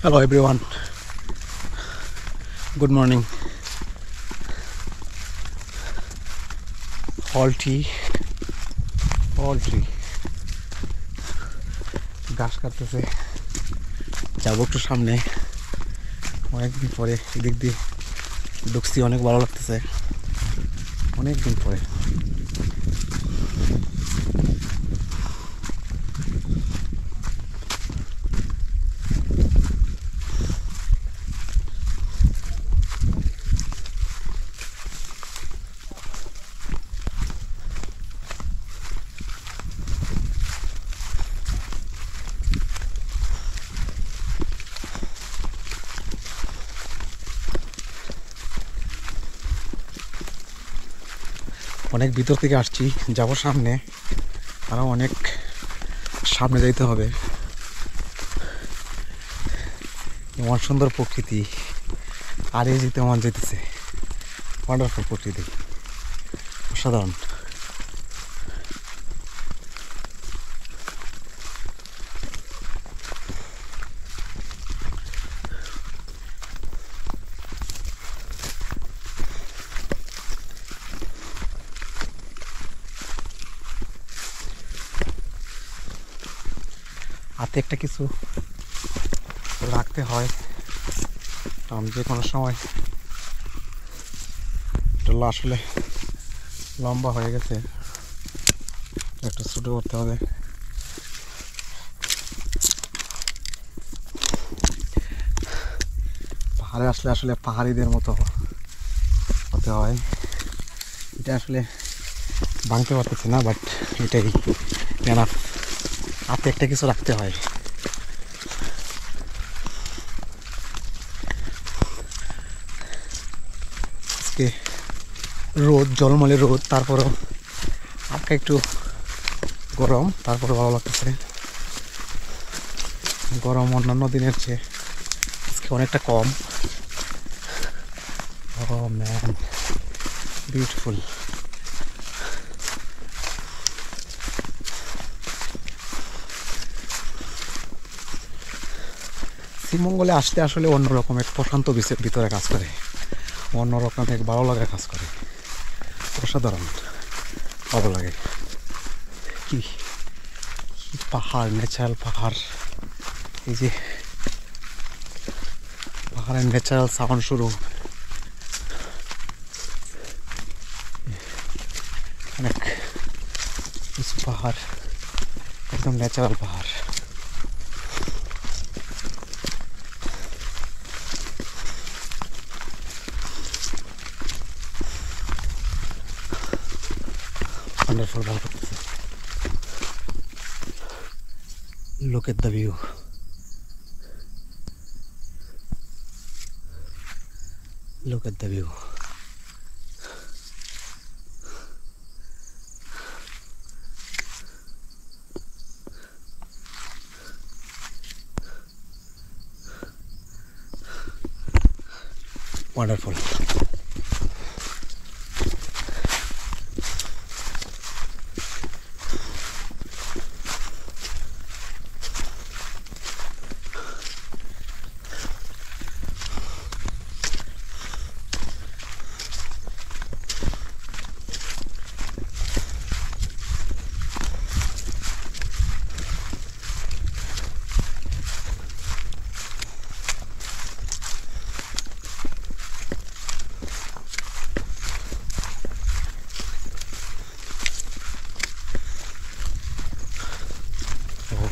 Hello everyone, good morning. All tree ঘাস কাটতেছে, যাবো একটু সামনে। অনেকদিন পরে এদিক দিয়ে ঢুকছি, অনেক ভালো লাগতেছে অনেকদিন পরে। অনেক ভিতর থেকে আসছি, যাব সামনে, আরও অনেক সামনে যাইতে হবে। এমন সুন্দর প্রকৃতি, আর এই যেতে মন যেতেছে। ওয়ান্ডারফুল প্রকৃতি, অসাধারণ। হাতে একটা কিছু রাখতে হয়, কারণ যে কোনো সময় এটা আসলে লম্বা হয়ে গেছে, একটু ছোটো করতে হবে। পাহাড়ে আসলে আসলে পাহাড়িদের মতো হতে হয়। এটা আসলে ভাঙতে পারতেছি না, বাট এটাই এনাফ। হাতে একটা কিছু রাখতে হয়। আজকে রোদ, জলমলে রোদ, তারপরও হালকা একটু গরম, তারপরে ভালো লাগতেছে। গরম অন্যান্য দিনের চেয়ে আজকে অনেকটা কম। ও ম্যান, বিউটিফুল। শ্রীমঙ্গলে আসলে আসলে অন্যরকম এক প্রশান্ত বিশ্বের ভিতরে কাজ করে, অন্যরকম এক ভালো লাগা কাজ করে। অসাধারণ ভালো লাগে। কি পাহাড়, ন্যাচারাল পাহাড়। এই যে পাহাড়ের ন্যাচারাল সাউন্ড শুরু। অনেক উঁচু পাহাড়, একদম ন্যাচারাল পাহাড়। Wonderful, ভালো করতেছে। Look at the view. Look at the view. Wonderful.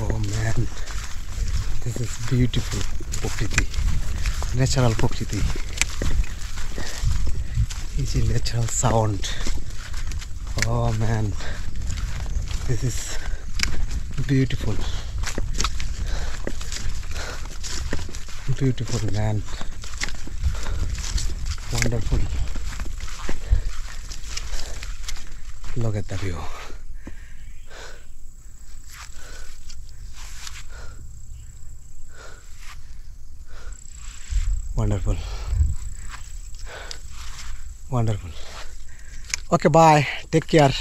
Oh man, this is beautiful প্রকৃতি, ন্যাচারাল প্রকৃতি। এই যে natural sound. Oh man, this is beautiful, beautiful man, wonderful. Look at the view. Wonderful, wonderful. Okay, bye, take care.